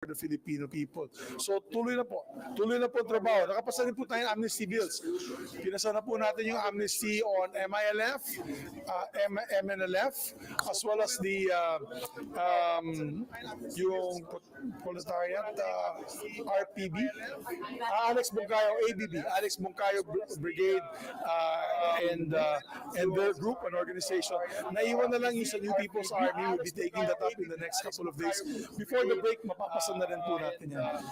the Filipino people. So tuloy na po ang trabaho. Nakapasa rin po tayo ng amnesty bills. Pinasa na po natin yung amnesty on MILF, MNLF, as well as the yung proletariat, RPB, Alex Bungkayo, ABB, Alex Bungkayo Brigade, and their group and organization. Naiwan na lang yung sa New People's Army. We'll be taking that up in the next couple of days. Before the break, mapapasa na rin po natin yan.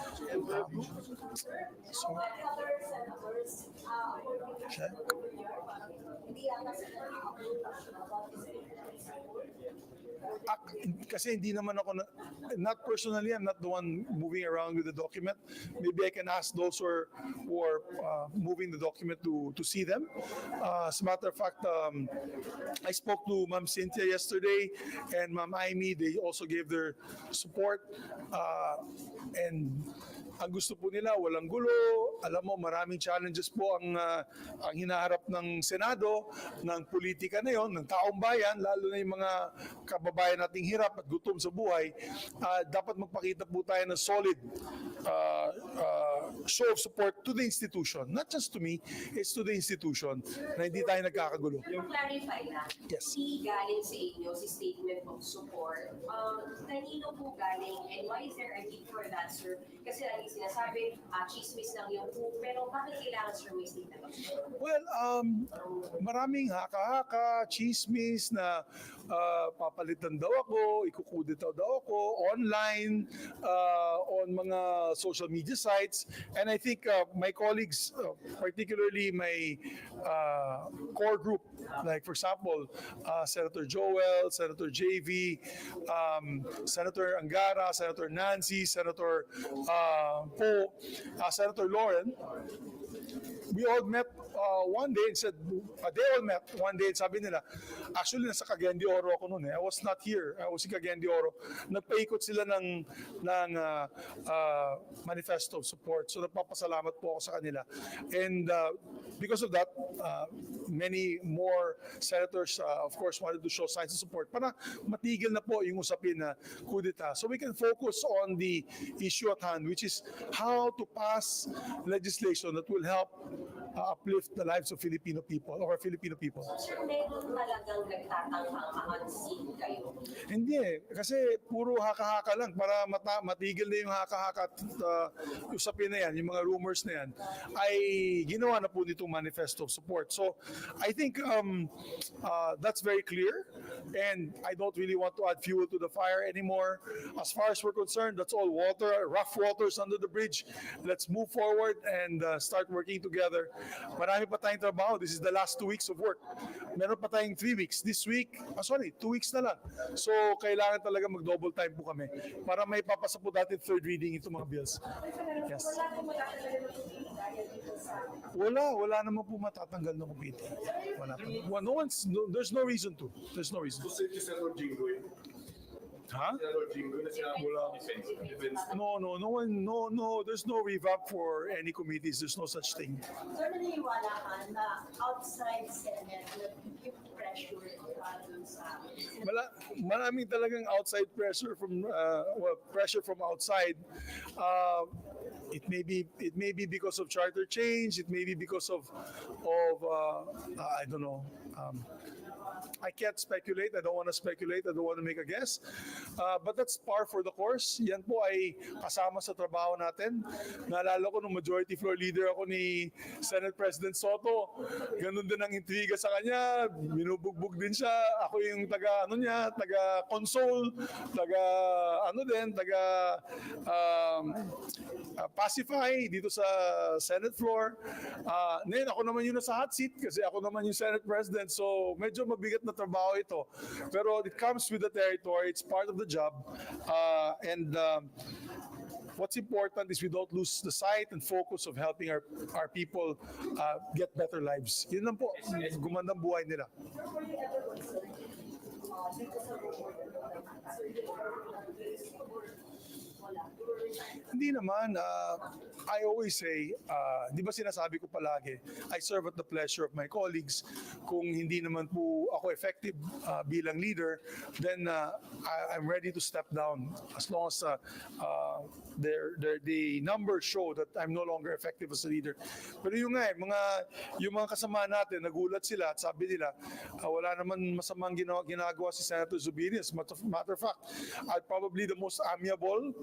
Kasi hindi naman ako, not personally, I'm not the one moving around with the document. Maybe I can ask those who are moving the document to see them. As a matter of fact, I spoke to Ma'am Cynthia yesterday and Ma'am Amy. They also gave their support. And ang gusto po nila, walang gulo. Alam mo, maraming challenges po ang hinaharap ng Senado, ng politika na yon, ng taong bayan, lalo na yung mga kababayan nating hirap at gutom sa buhay. Dapat magpakita po tayo ng solid show of support to the institution. Not just to me, it's to the institution na hindi tayo nagkakagulo. Yung clarify lang, yes. Si galing sa inyo, si statement of support, kanino po galing and why is there a need for that, sir? Kasi lagi sinasabi, chismis lang yung po, pero bakit kailangan, sir, may statement of support? Well, maraming haka-haka, chismis na papalitan daw ako, ikukudita daw ako, online, on mga social media sites. And I think my colleagues, particularly my core group, like for example, Senator Joel, Senator JV, Senator Angara, Senator Nancy, Senator Po, Senator Lauren, we all met one day and said, they all met one day and sabi nila, actually nasa Cagayan de Oro ako noon. I was not here. I was in Cagayan de Oro. Nagpaikot sila ng manifesto of support. So nagpapasalamat po ako sa kanila. And because of that, many more senators, of course, wanted to show signs of support para matigil na po yung usapin na kudeta. So we can focus on the issue at hand, which is how to pass legislation that will help uplift the lives of Filipino people or Filipino people. So, sir, meron talagang nagtatanghang unseen kayo? Hindi kasi puro haka-haka lang para matigil na yung haka-haka at usapin na yan, yung mga rumors na yan, ay ginawa na po nitong manifesto of support. So, I think that's very clear and I don't really want to add fuel to the fire anymore. As far as we're concerned, that's all water, rough waters under the bridge. Let's move forward and start working together. Marami pa tayong trabaho. This is the last 2 weeks of work. Meron pa tayong 3 weeks. This week, 2 weeks na lang. So, kailangan talaga mag-double time po kami para may papasa po natin third reading itong mga bills. Yes. Wala naman po matatanggal ng committee. There's no reason to. There's no reason. Huh? No. There's no revamp for any committees. There's no such thing. So, naniniwala ka na outside Senate nag-give pressure dun sa... Maraming talagang outside pressure from pressure from outside. It may be because of charter change. It may be because of I don't know. I can't speculate. I don't want to speculate. I don't want to make a guess. But that's par for the course. Yan po ay kasama sa trabaho natin. Naalala ko nung majority floor leader ako ni Senate President Soto. Ganun din ang intriga sa kanya. Binubugbog din siya. Ako yung taga-console, pacify dito sa Senate floor. Ngayon ako naman yung nasa hot seat kasi ako naman yung Senate President. So medyo mabigat na trabaho ito. Pero it comes with the territory. It's part of the job. What's important is we don't lose the sight and focus of helping our people get better lives. Yun lang po, gumandang buhay nila. Hindi naman. I always say, di ba sinasabi ko palagi, I serve at the pleasure of my colleagues. Kung hindi naman po ako effective bilang leader, then I'm ready to step down as long as the numbers show that I'm no longer effective as a leader. Pero yung nga, yung mga kasama natin, nagulat sila at sabi nila, wala naman masamang ginagawa si Senator Zubiri. As a matter of fact, I'm probably the most amiable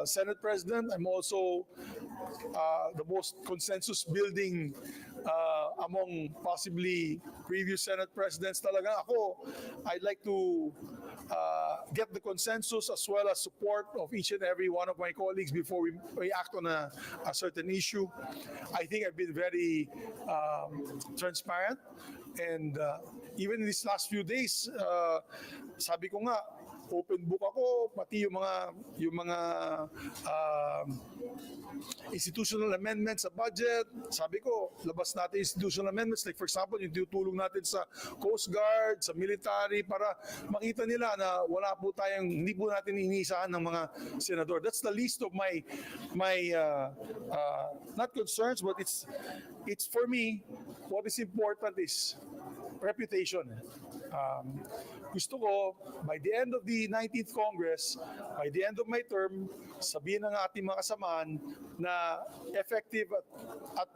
Senate President. I'm also the most consensus building among possibly previous Senate Presidents. Talaga ako, I'd like to get the consensus as well as support of each and every one of my colleagues before we act on a certain issue. I think I've been very transparent, and even in these last few days, sabi ko nga, open book ako, pati yung mga institutional amendments sa budget. Sabi ko, labas natin institutional amendments. Like for example, yung tutulong natin sa Coast Guard, sa military, para makita nila na hindi po natin iniisahan ng mga senador. That's the least of my not concerns, but it's for me, what is important is reputation. Gusto ko, by the end of the 19th Congress, by the end of my term, sabihin ng ating mga kasamaan na effective at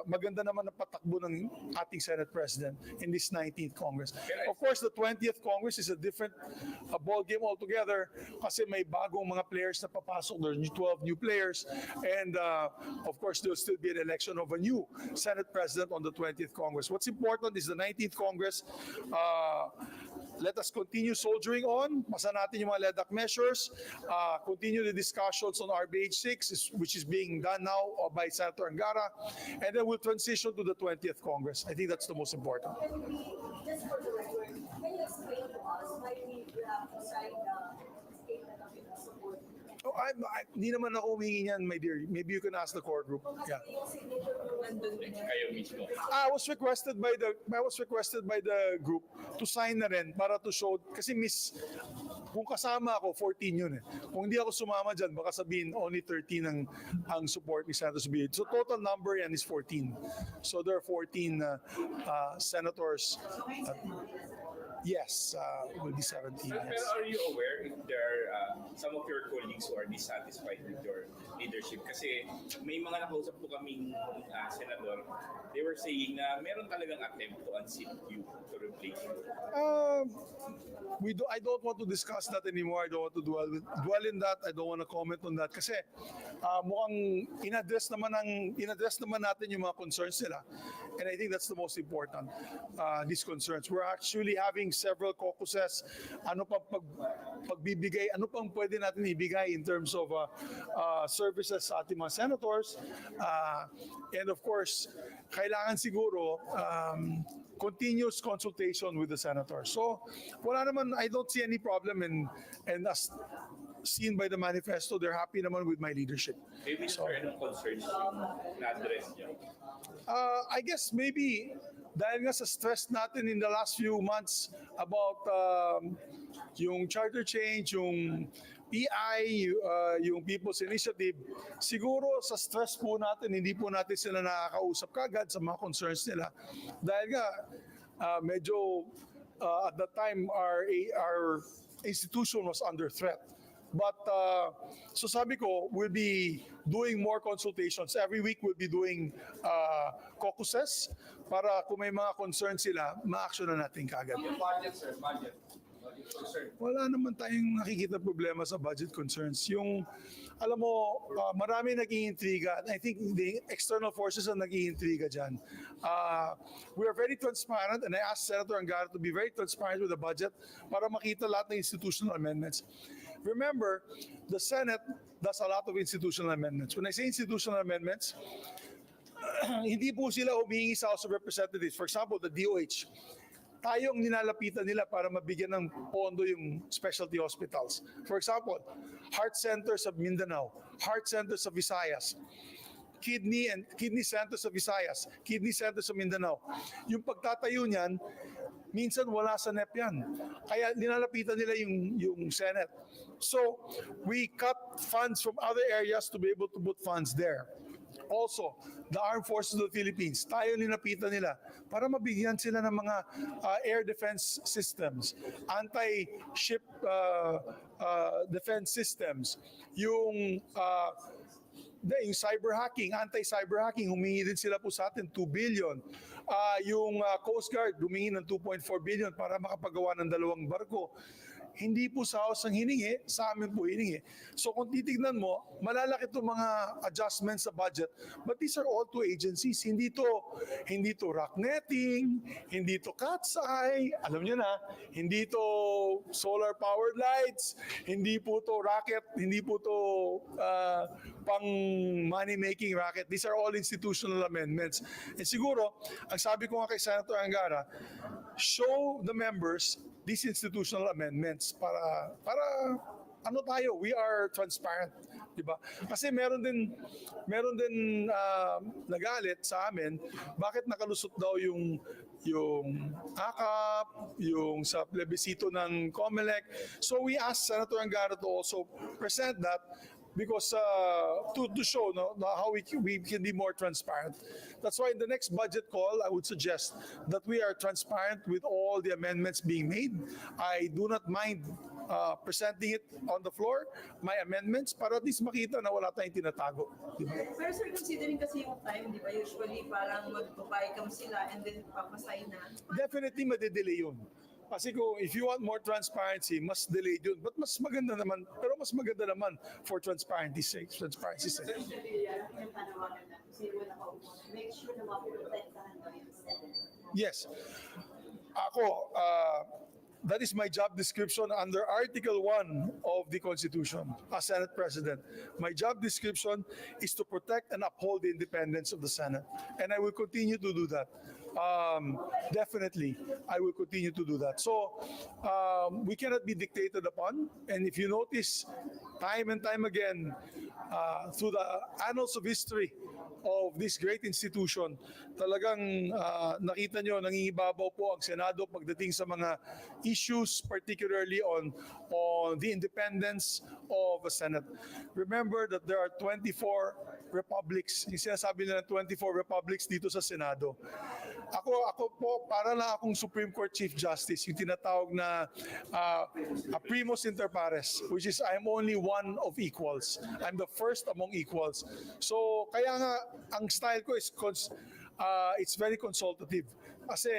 maganda naman ang patakbo ng ating Senate President in this 19th Congress. Of course, the 20th Congress is a different ball game altogether kasi may bagong mga players na papasok. There's 12 new players, and of course, there'll still be an election of a new Senate President on the 20th Congress. What's important is the 19th Congress. Let us continue soldiering on. Pasa natin yung mga LEDAC measures. Continue the discussions on RBH 6, which is being done now by Senator Angara. And then we'll transition to the 20th Congress. I think that's the most important. Just for the record, can you explain to us why we have to sign the statement of support? Oh, hindi naman ako humingi niyan, my dear. Maybe you can ask the core group. Yeah. Kasi yung signature mo nandun din. Kayo mismo. I was requested by the group to sign na rin para to show, kasi kung kasama ako, 14 yun eh. Kung hindi ako sumama dyan, baka sabihin only 13 ang support ni Senator Zubiri. So total number yan is 14. So there are 14 senators. Yes, it will be 17. Pero Yes. are you aware if there are some of your colleagues who are dissatisfied with your leadership? Kasi may mga nakausap po kaming senador, they were saying na meron talagang attempt to unseat you, to replace you. I don't want to discuss that anymore. I don't want to dwell in that. I don't want to comment on that kasi mukhang in-address naman natin yung mga concerns nila. And I think that's the most important, these concerns. We're actually having several caucuses. Ano pang pagbibigay, ano pang pwede natin ibigay in terms of services sa ating mga senators. And of course, kailangan siguro continuous consultation with the senators. So, wala naman, I don't see any problem, and as seen by the manifesto, they're happy naman with my leadership. Maybe so, anong concerns yung na-address niyo? I guess maybe dahil nga sa stress natin in the last few months about yung charter change, yung EI, yung People's Initiative, siguro sa stress po natin, hindi po natin sila nakakausap kagad sa mga concerns nila. Dahil nga, medyo at that time, our institution was under threat. But so sabi ko, we'll be doing more consultations. Every week we'll be doing caucuses para kung may mga concerns sila, ma-action na natin kagad. Budget, sir. Budget. Concern. Wala naman tayong nakikita problema sa budget concerns. Yung, alam mo, marami nag-iintriga. I think the external forces ang nag-iintriga dyan. We are very transparent, and I asked Senator Angara to be very transparent with the budget para makita lahat ng institutional amendments. Remember, the Senate does a lot of institutional amendments. When I say institutional amendments, hindi po sila humihingi sa House of Representatives. For example, the DOH. Tayong ninalapitan nila para mabigyan ng pondo yung specialty hospitals. For example, heart centers of Mindanao, heart centers of Visayas, kidney centers of Visayas, kidney centers of Mindanao. Yung pagtatayo niyan, Minsan wala sa NEP yan. Kaya ninalapitan nila yung Senate. So, we cut funds from other areas to be able to put funds there. Also, the Armed Forces of the Philippines, tayo ninapitan nila para mabigyan sila ng mga air defense systems, anti-ship defense systems, yung cyber hacking, anti-cyber hacking, humingi din sila po sa atin 2 billion. Yung Coast Guard, humingi ng 2.4 billion para makapagawa ng 2 barko. Hindi po sa House ang hiningi, sa amin po hiningi. So kung titignan mo, malalaki itong mga adjustments sa budget, but these are all to agencies. Hindi to rock netting, hindi to cat's eye, alam niyo na, hindi to solar powered lights, hindi po to rocket, hindi po to pang money making racket. These are all institutional amendments. And siguro, ang sabi ko nga kay Senator Angara, show the members these institutional amendments para ano tayo, we are transparent, di ba? Kasi meron din nagalit sa amin, bakit nakalusot daw yung AKAP, yung sa plebisito ng COMELEC. So we asked Senator Angara to also present that because to show how we can be more transparent. That's why in the next budget call, I would suggest that we are transparent with all the amendments being made. I do not mind presenting it on the floor, my amendments, para at least makita na wala tayong tinatago. Diba? Pero sir, considering kasi yung time, di ba, usually parang magpapayag sila and then papasay na. Definitely madedelay yun. Kasi kung if you want more transparency, mas delayed yun. But mas maganda naman, pero mas maganda naman for transparency's sake. Yung panawagan na, kasi wala ka upo, make sure na maprotektahan daw yung Senate. Yes. Ako, that is my job description under Article 1 of the Constitution as Senate President. My job description is to protect and uphold the independence of the Senate. And I will continue to do that. Definitely, I will continue to do that. So, we cannot be dictated upon. And if you notice, time and time again, through the annals of history of this great institution, talagang nakita nyo, nangingibabaw po ang Senado pagdating sa mga issues, particularly on the independence of the Senate. Remember that there are 24 republics. Yung sinasabi nila 24 republics dito sa Senado. Ako po, para lang akong Supreme Court Chief Justice, yung tinatawag na primus inter pares, which is I'm only one of equals. I'm the first among equals. So, kaya nga, ang style ko is it's very consultative. Kasi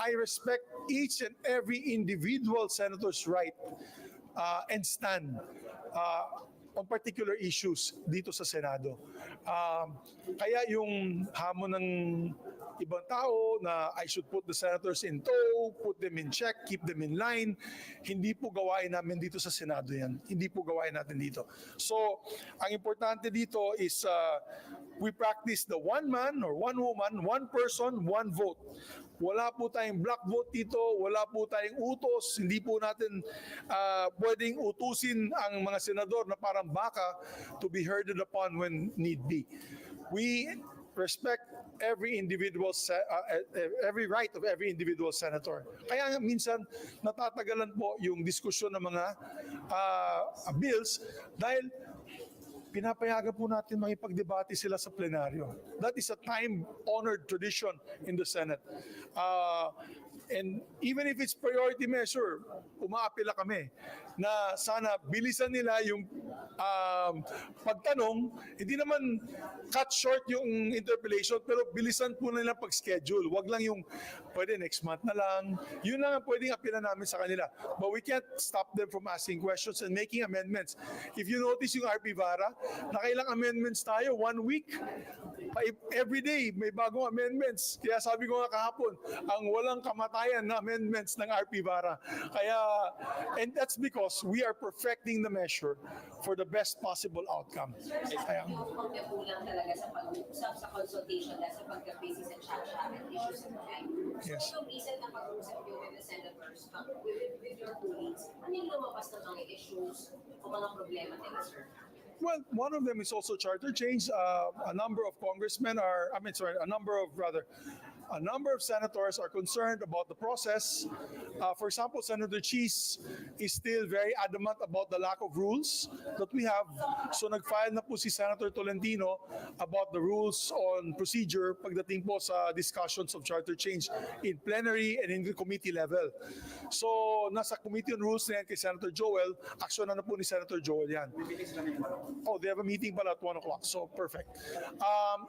I respect each and every individual senator's right and stand on particular issues dito sa Senado. Kaya yung hamon ng ibang tao na I should put the senators in tow, put them in check, keep them in line, hindi po gawain namin dito sa Senado yan. Hindi po gawain natin dito. So, ang importante dito is we practice the one man or one woman, one person, one vote. Wala po tayong black vote dito, wala po tayong utos, hindi po natin pwedeng utusin ang mga senador na parang baka to be herded upon when need be. We respect every every right of every individual senator. Kaya minsan natatagalan po yung diskusyon ng mga bills dahil pinapayagan po natin makipagdebate sila sa plenaryo. That is a time-honored tradition in the Senate. And even if it's priority measure, umaapila kami na sana bilisan nila yung pagtanong, hindi naman cut short yung interpellation, pero bilisan po nila pag-schedule. Wag lang yung pwede next month na lang. Yun lang ang pwedeng apila namin sa kanila. But we can't stop them from asking questions and making amendments. If you notice yung RP Vara, nakailang amendments tayo, 1 week. Every day, may bagong amendments. Kaya sabi ko nga kahapon, ang walang kamatayan na amendments ng RP Vara. Kaya, and that's because we are perfecting the measure for the best possible outcome. Kaya, Yung pagkakulang talaga sa pag-uusap, sa consultation, dahil sa pagka-busy sa chat-chat and issues of the time. Yes. So, yung recent na pag-uusap nyo with the senators, with your colleagues, ano yung lumabas na mga issues o mga problema nila, sir? well, one of them is also charter change. A number of congressmen a number of a number of senators are concerned about the process. For example, Senator Cheese is still very adamant about the lack of rules that we have. So nag-file na po si Senator Tolentino about the rules on procedure pagdating po sa discussions of charter change in plenary and in the committee level. So nasa Committee on Rules na yan kay Senator Joel, action na po ni Senator Joel yan. Oh, they have a meeting pala at 1 o'clock, so perfect.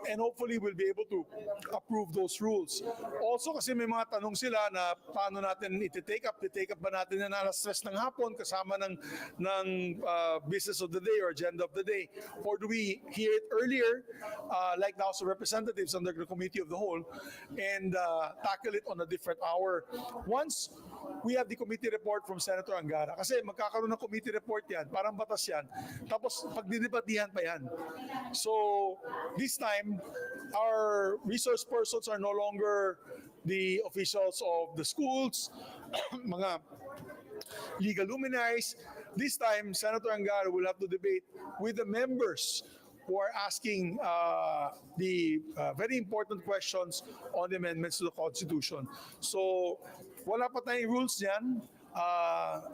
And hopefully we'll be able to approve those rules. Also kasi may mga tanong sila na paano natin iti-take up ba natin yan na stress ng hapon kasama ng business of the day or agenda of the day, or do we hear it earlier like the House of Representatives under the Committee of the Whole and tackle it on a different hour once we have the committee report from Senator Angara. Kasi magkakaroon ng committee report yan, parang batas yan, tapos pagdidebatihan pa yan. So this time our resource persons are no longer the officials of the schools, mga legal luminaries. This time, Senator Angara will have to debate with the members who are asking the very important questions on the amendments to the Constitution. So, wala pa tayong rules yan.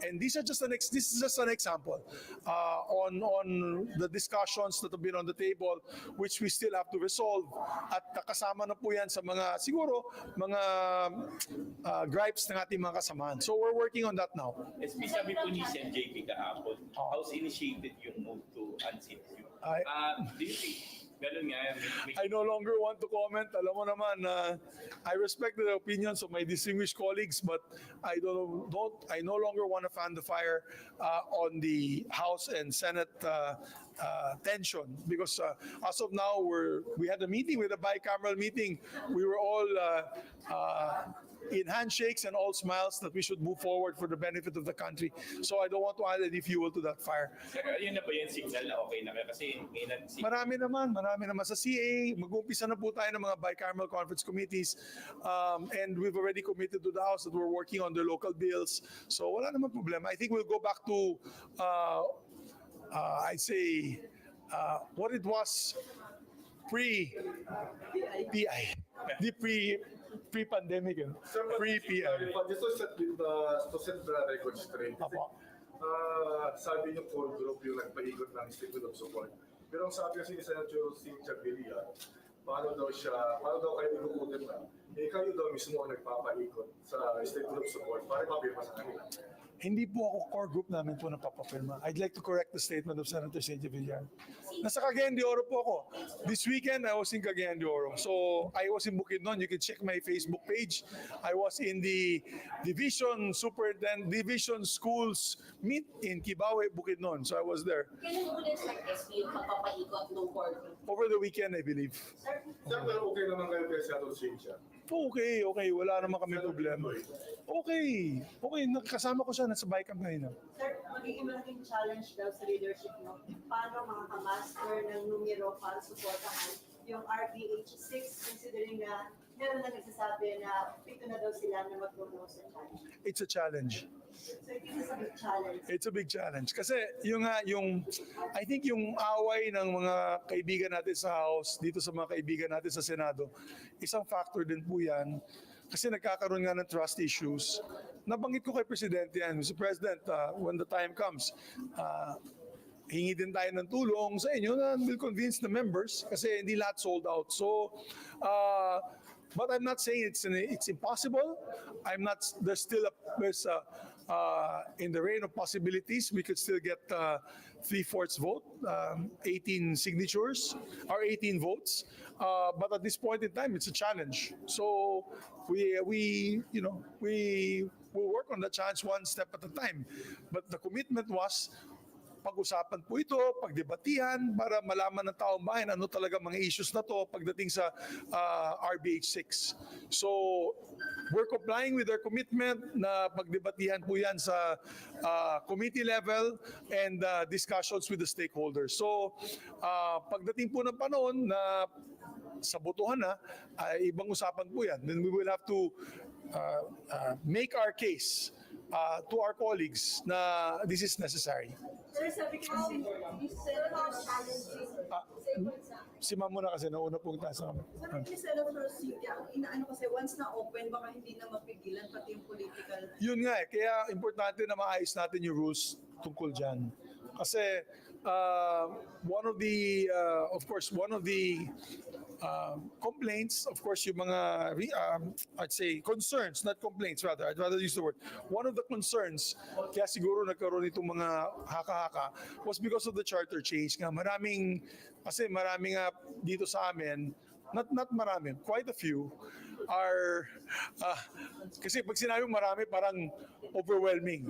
And this is just an example on the discussions that have been on the table, which we still have to resolve. At kasama na po yan sa mga, siguro, mga gripes ng ating mga kasamahan. So we're working on that now. SB, sabi po ni Sen JP kahapon, House initiated yung move to unseat you. Do you think ganun nga? I no longer want to comment. Alam mo naman, I respect the opinions of my distinguished colleagues, but I no longer want to fan the fire on the House and Senate tension, because as of now we had a meeting, with a bicameral meeting. We were all in handshakes and all smiles that we should move forward for the benefit of the country. So I don't want to add any fuel to that fire. Sir, yun na ba yung signal na okay na kayo? Kasi may Marami naman sa CA. Mag-umpisa na po tayo ng mga bicameral conference committees, and we've already committed to the House that we're working on the local bills. So wala naman problema. I think we'll go back to I'd say what it was pre-PI, the pre-pandemic, pre-PI. Just to set the record straight. Kasi, sabi niyo core group yung nagpaikot ng statement of support. Pero ang sabi kasi ni Senator Cynthia Villar, paano daw kayo inuutin na, kayo daw mismo ang nagpapaikot sa statement of support para mapirma sa kanila. Hindi po ako core group namin po napapapirma. I'd like to correct the statement of Senator Cynthia Villar. Nasa Cagayan de Oro po ako. This weekend, I was in Cagayan de Oro. So, I was in Bukidnon. You can check my Facebook page. I was in the Division Schools meet in Kibawe, Bukidnon. So, I was there. Kailan mo na-start SB yung pagpapaikot ng core group? Over the weekend, I believe. Sir, Sir, pero okay naman kayo kay Senator Cynthia. Okay. Wala naman kami problema. Okay. Nakasama ko siya. Nasa bike camp ngayon. Sir, magiging malaking challenge daw sa leadership mo. Paano makakamaster ng numero para suportahan yung RBH 6, considering na meron na nagsasabi na pito na daw sila na magtutuwa sa challenge. It's a challenge. So this is a big challenge. It's a big challenge. Kasi I think yung away ng mga kaibigan natin sa House, dito sa mga kaibigan natin sa Senado, isang factor din po yan. Kasi nagkakaroon nga ng trust issues. Nabanggit ko kay Presidente yan, Mr. President, when the time comes, hingi din tayo ng tulong sa inyo na will convince the members kasi hindi lahat sold out. So, but I'm not saying it's impossible. There's in the reign of possibilities, we could still get 3/4 vote, 18 signatures or 18 votes. But at this point in time, it's a challenge. So we work on the challenge one step at a time. But the commitment was pag-usapan po ito, pagdebatihan para malaman ng taong bayan ano talaga mga issues na to pagdating sa RBH 6. So, we're complying with our commitment na pagdebatihan po yan sa committee level and discussions with the stakeholders. So, pagdating po ng panahon na sa botohan na, ibang usapan po yan. Then we will have to make our case to our colleagues na this is necessary. Sir, sabi ko yung senators Si Ma'am muna kasi nauna pong taas namin. Sabi ni Senator Cynthia, ang inaano kasi once na open, baka hindi na mapigilan pati yung political. Yun nga kaya importante na maayos natin yung rules tungkol dyan. Kasi one of the complaints, of course, yung mga, I'd say concerns, not complaints rather, I'd rather use the word. One of the concerns, kaya siguro nagkaroon itong mga haka-haka, was because of the charter change. Nga marami nga dito sa amin, not marami, quite a few, are, kasi pag sinabi marami, parang overwhelming.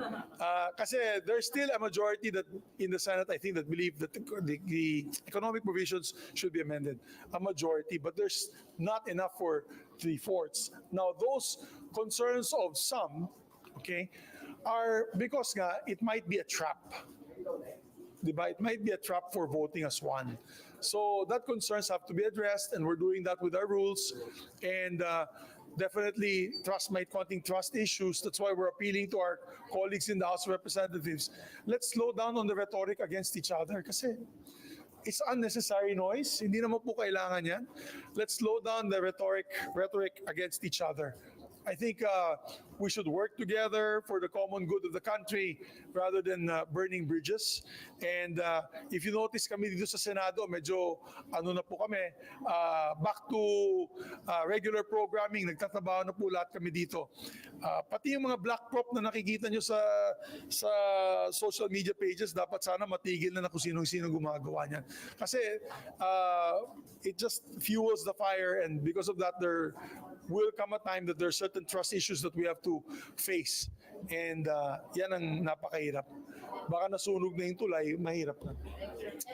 Kasi there's still a majority that in the Senate, I think, that believe that the economic provisions should be amended. A majority, but there's not enough for 3/4. Now, those concerns of some, okay, are because nga, it might be a trap. Diba? It might be a trap for voting as one. So that concerns have to be addressed, and we're doing that with our rules. And definitely konting trust issues. That's why we're appealing to our colleagues in the House of Representatives. Let's slow down on the rhetoric against each other kasi it's unnecessary noise. Hindi naman po kailangan yan. Let's slow down the rhetoric against each other. I think we should work together for the common good of the country rather than burning bridges. And if you notice kami dito sa Senado, medyo na po kami, back to regular programming, nagtatrabaho na po lahat kami dito. Pati yung mga black prop na nakikita nyo sa social media pages, dapat sana matigil na kung sino gumagawa niyan. Kasi it just fuels the fire, and because of that, there will come a time that there are certain trust issues that we have to face. And yan ang napakahirap. Baka nasunog na yung tulay, mahirap na.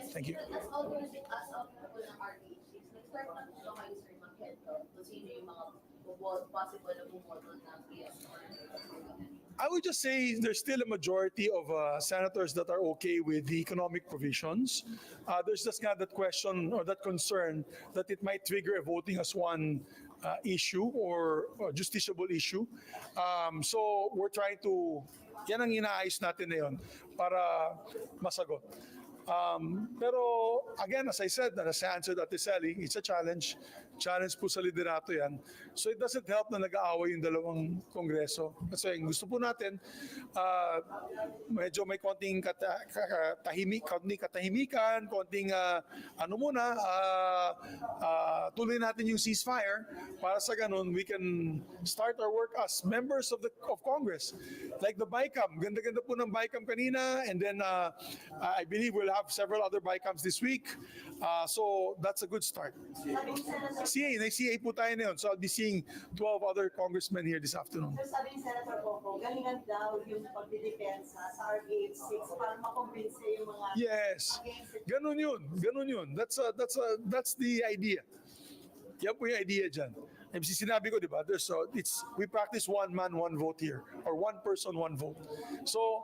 Thank you. As always, as of ng RBH, nag-start na po kayo, Sir Magkento, kung sino yung mga possible na bumoto ng PS or I would just say there's still a majority of senators that are okay with the economic provisions. There's just kind of that question or that concern that it might trigger a voting as one issue or justiciable issue. So we're trying to, yan ang inaayos natin na yun para masagot. Pero again, as I said, as I answered Ate Sally, it's a challenge. Challenge po sa liderato yan. So it doesn't help na nag-aaway yung dalawang kongreso. Kasi gusto po natin, medyo may konting katahimikan, konting tuloy natin yung ceasefire para sa ganun, we can start our work as members of Congress. Like the BICAM. Ganda-ganda po ng BICAM kanina, and then I believe we'll have several other BICAMs this week. So that's a good start. CA po tayo na yun. So I'll be seeing 12 other congressmen here this afternoon. Sir, sabi ni Senator Coco, galingan daw yung pagdidepensa sa RBH 6 para makumbinse yung mga Yes. Ganun yun. That's the idea. Yan po yung idea dyan. Sinabi ko, di ba, we practice one man, one vote here, or one person, one vote. So,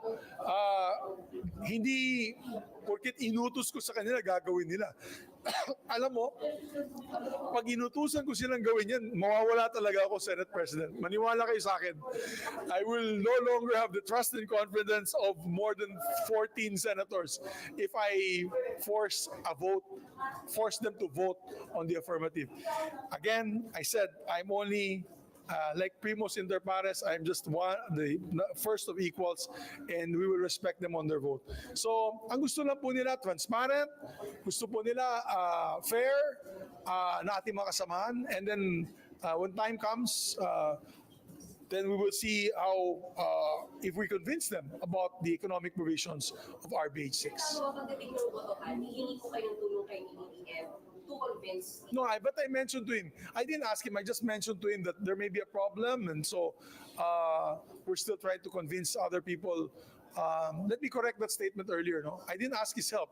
hindi porket inutos ko sa kanila, gagawin nila. Alam mo, pag inutusan ko silang gawin yan, mawawala talaga ako, Senate President. Maniwala kayo sa akin. I will no longer have the trust and confidence of more than 14 senators if I force them to vote on the affirmative. Again, I said, I'm only like primos inter pares, I'm just the first of equals, and we will respect them on their vote. So, ang gusto lang po nila, transparent, gusto po nila fair, na ating mga kasamahan, and then when time comes, then we will see how, if we convince them about the economic provisions of RBH 6. Ano, pagdating ng botohan, hihingi ko kayong tulong kay DDM to convince. No, but I mentioned to him. I didn't ask him. I just mentioned to him that there may be a problem, and so we're still trying to convince other people. Let me correct that statement earlier. No, I didn't ask his help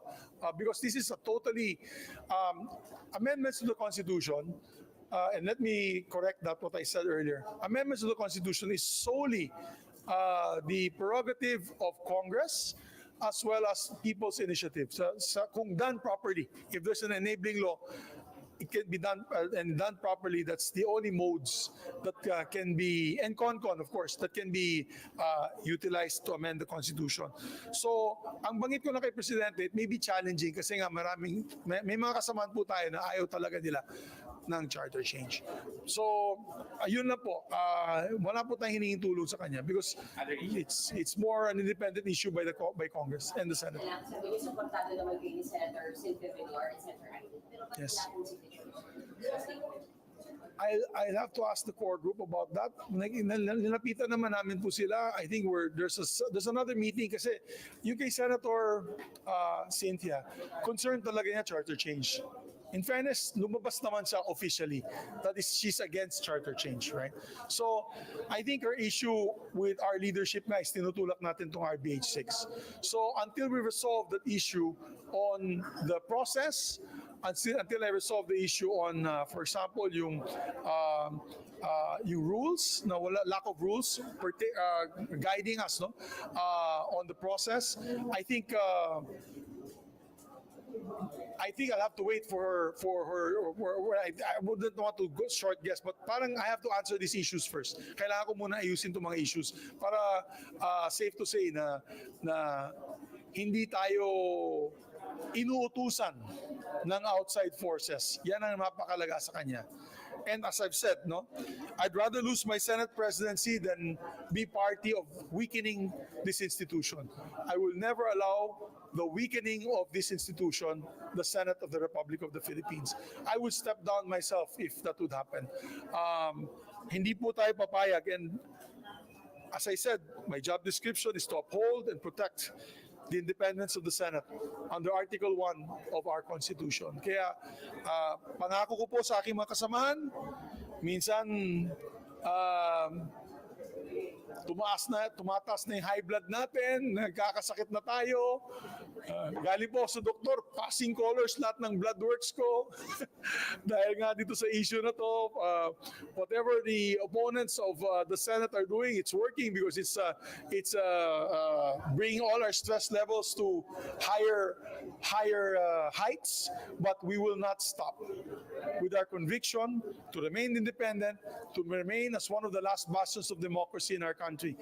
because this is a totally amendments to the Constitution. And let me correct that what I said earlier. Amendments to the Constitution is solely the prerogative of Congress, as well as people's initiative. So kung done properly, if there's an enabling law, it can be done and done properly, that's the only modes that can be, and CONCON of course, that can be utilized to amend the Constitution. So, ang bangit ko na kay Presidente, it may be challenging kasi nga may mga kasamaan po tayo na ayaw talaga nila ng charter change. So, ayun na po. Wala po tayong hiningin tulong sa kanya because it's more an independent issue by Congress and the Senate. Kailangan sabi niyo, supportado naman kayo ni Senator Sylvia Villar and Senator Ivy. Pero ba't Yes. wala akong signatures? I'll have to ask the core group about that. Nilapitan naman namin po sila. I think there's another meeting kasi yung kay Senator Cynthia, concerned talaga niya charter change. In fairness, lumabas naman siya officially. That is, she's against charter change, right? So, I think her issue with our leadership na is tinutulak natin itong RBH 6. So, until we resolve that issue on the process, until I resolve the issue on, for example, yung rules, na wala, lack of rules guiding us no, on the process, I think I'll have to wait for her. I wouldn't want to go short guess, but parang I have to answer these issues first. Kailangan ko muna ayusin itong mga issues para safe to say na hindi tayo inuutusan ng outside forces. Yan ang mapakalaga sa kanya. And as I've said, no, I'd rather lose my Senate presidency than be party of weakening this institution. I will never allow the weakening of this institution, the Senate of the Republic of the Philippines. I would step down myself if that would happen. Hindi po tayo papayag, and as I said, my job description is to uphold and protect the independence of the Senate under Article 1 of our Constitution. Kaya pangako ko po sa aking mga kasamahan, minsan tumataas na yung high blood natin, nagkakasakit na tayo. Galing po sa doktor, passing colors lahat ng blood works ko. Dahil nga dito sa issue na to, whatever the opponents of the Senate are doing, it's working because it's bringing all our stress levels to higher heights, but we will not stop with our conviction to remain independent, to remain as one of the last bastions of democracy in our country.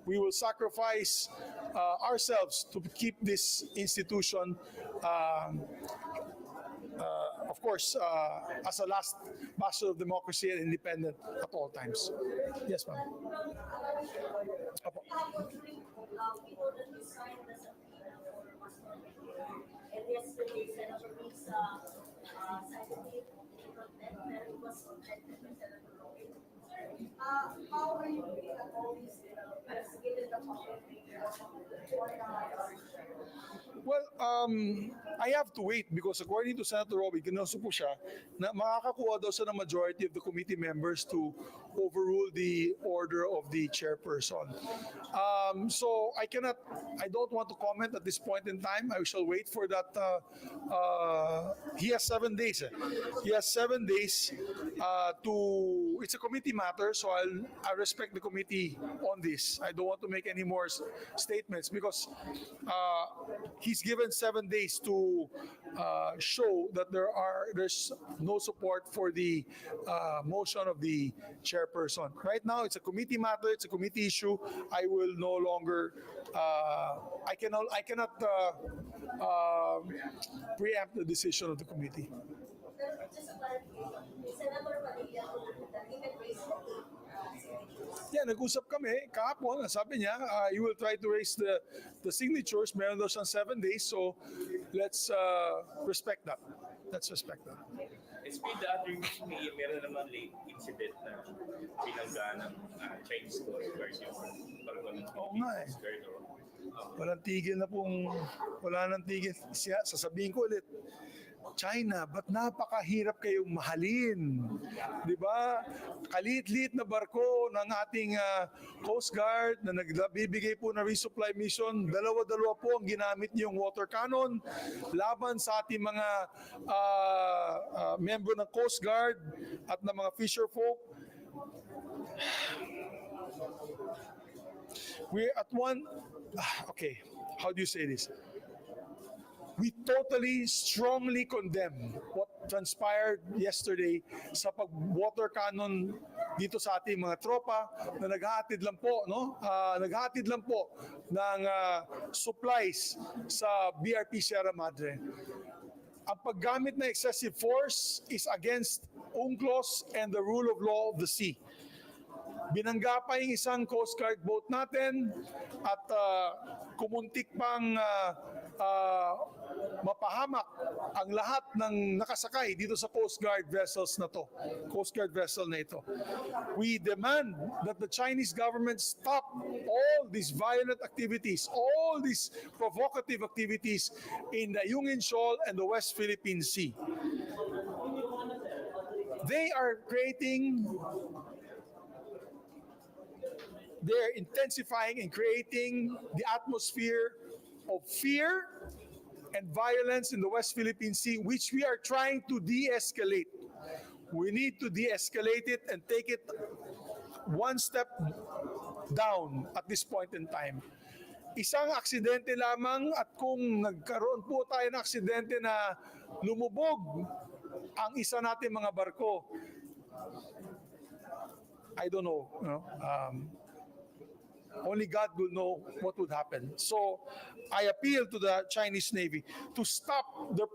We will sacrifice ourselves to keep this institution, of course, as a last bastion of democracy and independent at all times. Yes, ma'am. Apo. We know that you signed the subpoena for Pastor Miguel, and yesterday Senator Risa cited it in contempt, and it was rejected by Senator Robin. How are you looking at all these given the public? Well, I have to wait because according to Senator Robby, kinauso po siya na makakakuha daw siya ng majority of the committee members to overrule the order of the chairperson. So I don't want to comment at this point in time. I shall wait for that. He has 7 days. He has 7 days it's a committee matter, so I respect the committee on this. I don't want to make any more statements because he's given 7 days to show that there's no support for the motion of the chairperson. Right now, it's a committee matter. It's a committee issue. I will no longer. I cannot preempt the decision of the committee. Just a clarification, Senator Padilla that even raised the Yeah, nag-usap kami kahapon. Sabi niya, you will try to raise the signatures. Meron daw siyang 7 days. So, let's respect that. Let's respect that. SP, the other week, meron naman late incident na pinangga ng Chinese Coast Guard yung barko ng Oo nga eh. Coast Guard. Walang tigil na pong, wala nang tigil. Sasabihin ko ulit, China, ba't napakahirap kayong mahalin? Di ba? Kalit-lit na barko ng ating Coast Guard na nagbibigay po na resupply mission. Dalawa-dalawa po ang ginamit niyong water cannon laban sa ating mga member ng Coast Guard at ng mga fisher folk. We're at one, okay, how do you say this? we totally, strongly condemn what transpired yesterday sa pag-water cannon dito sa ating mga tropa na naghahatid lang po, no? Naghahatid lang po ng supplies sa BRP Sierra Madre. Ang paggamit ng excessive force is against UNCLOS and the rule of law of the sea. Binangga pa yung isang Coast Guard boat natin at kumuntik pang mapahamak ang lahat ng nakasakay dito sa Coast Guard vessels na to, Coast Guard vessel na ito. We demand that the Chinese government stop all these violent activities, all these provocative activities in the Yungin Shoal and the West Philippine Sea. They are they're intensifying and creating the atmosphere of fear and violence in the West Philippine Sea, which we are trying to de-escalate. We need to de-escalate it and take it one step down at this point in time. Isang aksidente lamang at kung nagkaroon po tayo ng aksidente na lumubog ang isa nating mga barko, I don't know, only God will know what would happen. So I appeal to the Chinese Navy to stop the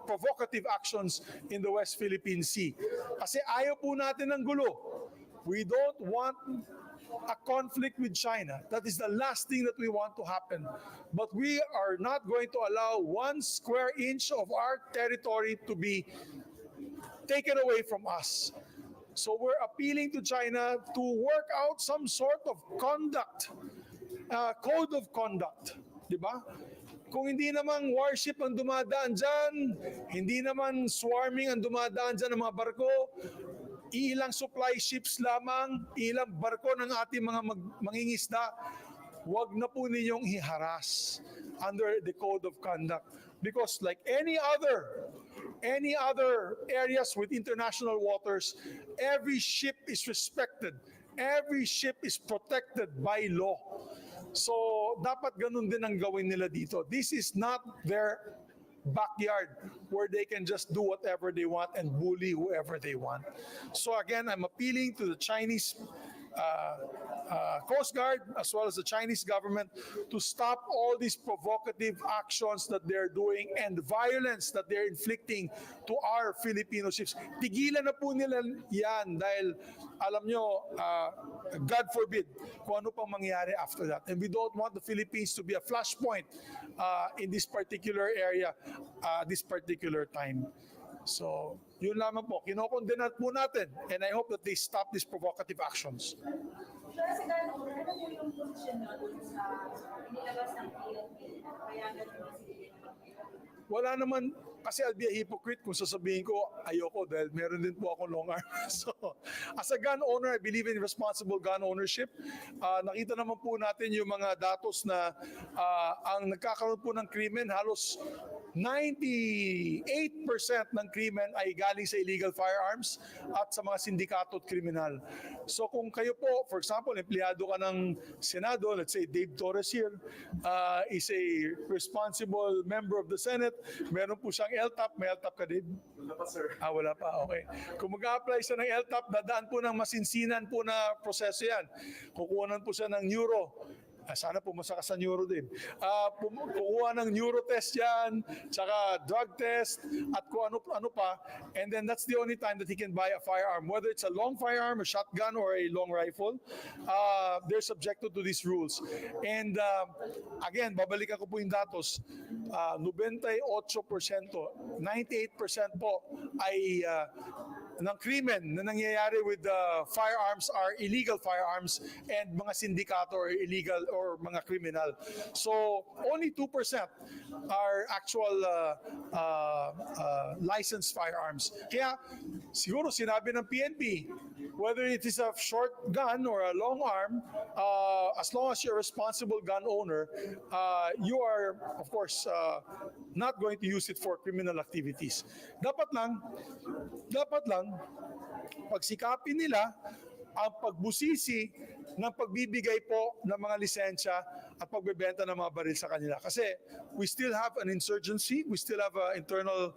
provocative actions in the West Philippine Sea. Kasi ayaw po natin ng gulo. We don't want a conflict with China. That is the last thing that we want to happen. But we are not going to allow 1 square inch of our territory to be taken away from us. So we're appealing to China to work out some sort of conduct, code of conduct, di ba? Kung hindi naman warship ang dumadaan dyan, hindi naman swarming ang dumadaan dyan ng mga barko, ilang supply ships lamang, ilang barko ng ating mga mangingisda, wag na po ninyong iharas under the code of conduct. Because like any other areas with international waters, every ship is respected. Every ship is protected by law. So, dapat ganun din ang gawin nila dito. This is not their backyard where they can just do whatever they want and bully whoever they want. So again, I'm appealing to the Chinese Coast Guard as well as the Chinese government to stop all these provocative actions that they're doing and violence that they're inflicting to our Filipino ships. Tigilan na po nila yan dahil alam nyo, God forbid, kung ano pang mangyari after that. And we don't want the Philippines to be a flashpoint in this particular area, this particular time. So, yun lamang po. Kinokondena po natin and I hope that they stop these provocative actions. President, ano po yung posisyon nyo dun sa inilabas ng PNP? Kaya ganun si Wala naman, kasi I'll be a hypocrite kung sasabihin ko ayoko dahil meron din po akong long arm. So, as a gun owner, I believe in responsible gun ownership. Nakita naman po natin yung mga datos na ang nagkakaroon po ng krimen, halos 98% ng krimen ay galing sa illegal firearms at sa mga sindikato at kriminal. So kung kayo po, for example, empleyado ka ng Senado, let's say Dave Torres here, is a responsible member of the Senate, meron po siyang LTAP, may LTAP ka, Dave? Wala pa, sir. Wala pa, okay. Kung mag-a-apply siya ng LTAP, dadaan po ng masinsinan po na proseso yan. Kukuhanan po siya ng neuro. Sana pumasa ka sa neuro din. Kukuha ng neuro test yan, tsaka drug test, at kung ano pa. And then that's the only time that he can buy a firearm. Whether it's a long firearm, a shotgun, or a long rifle, they're subjected to these rules. And again, babalikan ko po yung datos. 98%, 98% po ay ng krimen na nangyayari with firearms are illegal firearms and mga sindikato or illegal or mga criminal. So only 2% are actual licensed firearms. Kaya siguro sinabi ng PNP, whether it is a short gun or a long arm, as long as you're a responsible gun owner, you are of course not going to use it for criminal activities. Dapat lang pagsikapin nila ang pagbusisi ng pagbibigay po ng mga lisensya at pagbebenta ng mga baril sa kanila. Kasi we still have an insurgency, we still have internal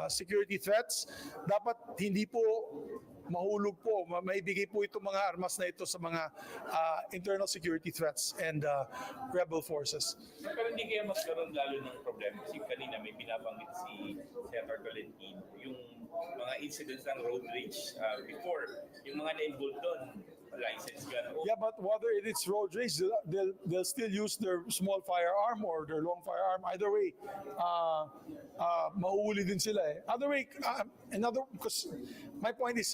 security threats. Dapat hindi po mahulog po, maibigay po itong mga armas na ito sa mga internal security threats and rebel forces. Pero hindi kaya magkaroon lalo ng problema kasi kanina may binabanggit si Senator Tolentino yung mga incidents ng road rage before, yung mga na-involved doon, license gun. Yeah, but whether it's road rage, they'll still use their small firearm or their long firearm. Either way, mahuhuli din sila eh. Other way, because my point is,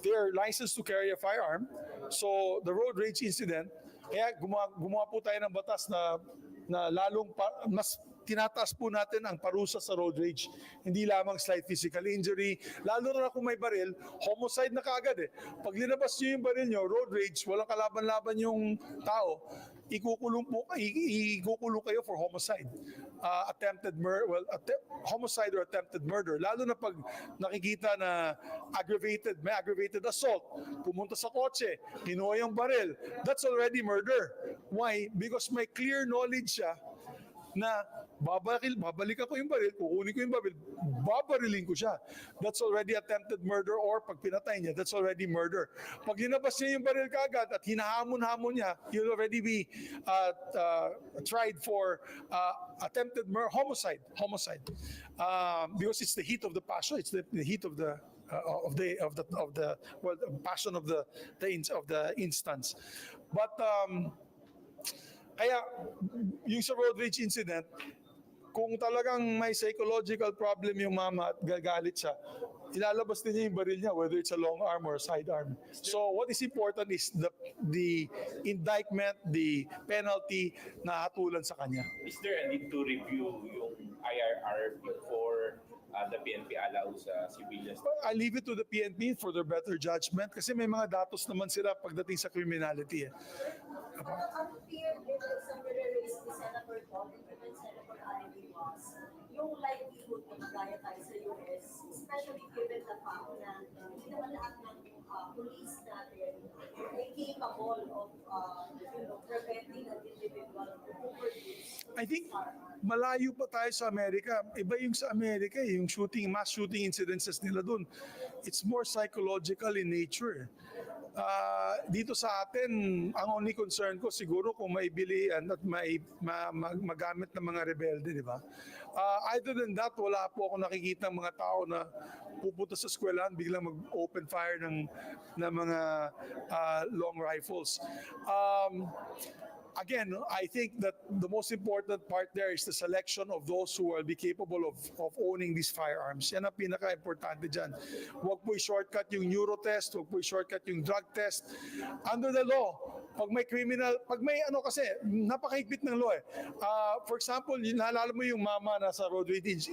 they're licensed to carry a firearm. So the road rage incident, kaya gumawa po tayo ng batas na lalong mas tinataas po natin ang parusa sa road rage. Hindi lamang slight physical injury, lalo na kung may baril, homicide na kaagad eh. Pag linabas nyo yung baril nyo, road rage, walang kalaban-laban yung tao, ikukulong kayo for homicide. Homicide or attempted murder. Lalo na pag nakikita na may aggravated assault, pumunta sa kotse, kinuha yung baril, that's already murder. Why? Because may clear knowledge siya na babalik ako yung baril, kukunin ko yung baril, babarilin ko siya. That's already attempted murder, or pag pinatay niya, that's already murder. Pag linabas niya yung baril kaagad at hinahamon-hamon niya, he'll already be tried for attempted homicide. Because it's the heat of the passion, it's the heat of the passion of the instance. But kaya, yung sa road rage incident, kung talagang may psychological problem yung mama at gagalit siya, ilalabas din niya yung baril niya, whether it's a long arm or a side arm. So what is important is the indictment, the penalty na hatulan sa kanya. Is there a need to review yung IRR before the PNP allows civilians? Well, I leave it to the PNP for their better judgment kasi may mga datos naman sila pagdating sa criminality. Ang fear with some raised ni Senator Bobby and Senator Ivy was yung likelihood na magaya tayo sa US, especially given the fact na hindi naman lahat ng police natin ay capable of preventing an individual who produce. I think malayo pa tayo sa Amerika. Iba yung sa Amerika, yung mass shooting incidences nila doon. It's more psychological in nature. Dito sa atin, ang only concern ko siguro kung maibili at magamit ng mga rebelde, di ba? Other than that, wala po ako nakikita mga tao na pupunta sa eskwelahan, biglang mag-open fire ng mga long rifles. Again, I think that the most important part there is the selection of those who will be capable of owning these firearms. Yan ang pinaka-importante dyan. Huwag po i-shortcut yung neuro test, huwag po i-shortcut yung drug test. Under the law, pag may kasi, napakahigpit ng law eh. For example, naalala mo yung mama na sa road rage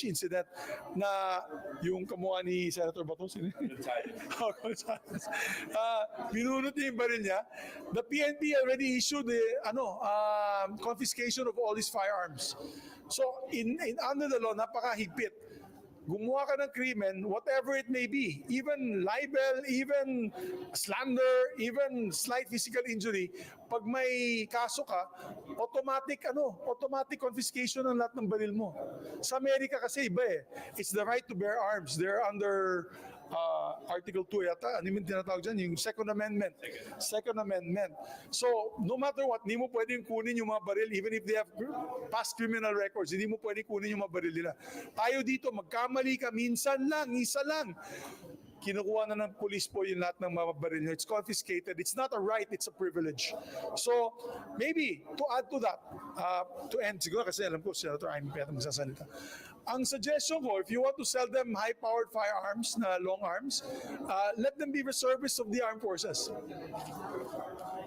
incident na yung kamuha ni Senator Bato, Gonzales. Binunot niya yung baril niya. The PNP already issued confiscation of all these firearms. So under the law, napakahigpit. Gumawa ka ng krimen, whatever it may be, even libel, even slander, even slight physical injury, pag may kaso ka, automatic confiscation ng lahat ng baril mo. Sa Amerika kasi iba eh. It's the right to bear arms. They're under Article 2 yata, ano yung tinatawag dyan? Yung Second Amendment. So, no matter what, hindi mo pwedeng kunin yung mga baril, even if they have past criminal records, hindi mo pwedeng kunin yung mga baril nila. Tayo dito, magkamali ka, minsan lang, isa lang. Kinukuha na ng police po yung lahat ng mga baril nyo. It's confiscated. It's not a right, it's a privilege. So, maybe, to add to that, to end, siguro kasi alam ko, Senator Amy Peta magsasalita. Ang suggestion ko, if you want to sell them high-powered firearms na long arms, let them be reservists of the armed forces.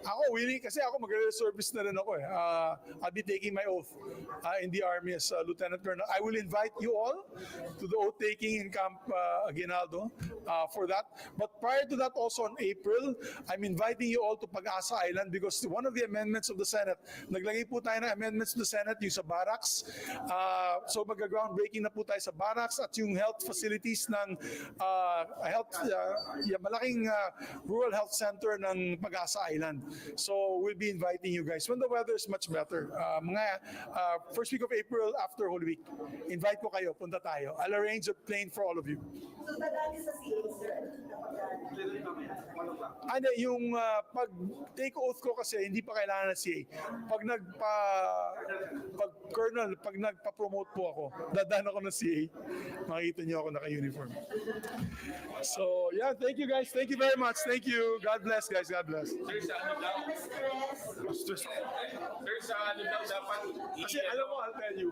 Ako, willing, kasi ako mag-reservist na rin ako eh. I'll be taking my oath in the Army as Lieutenant Colonel. I will invite you all to the oath-taking in Camp Aguinaldo for that. But prior to that, also in April, I'm inviting you all to Pag-asa Island because one of the amendments of the Senate, naglagay po tayo ng amendments to the Senate, yung sa barracks. So mag-groundbreaking na po tayo sa barracks at yung health facilities ng malaking rural health center ng Pag-asa Island. So we'll be inviting you guys when the weather is much better. First week of April after Holy Week, invite ko kayo, punta tayo. I'll arrange a plane for all of you. So dadali sa CA, sir. Ano, yung pag-take oath ko kasi hindi pa kailangan ng CA. Pag colonel, pag nagpa-promote po ako, dadaan ako ng CA. Makikita niyo ako naka-uniform. So, yeah, thank you guys. Thank you very much. Thank you. God bless, guys. God bless. Sir, sa ano daw? Stress. Sir, sa ano daw dapat Kasi alam mo, I'll tell you.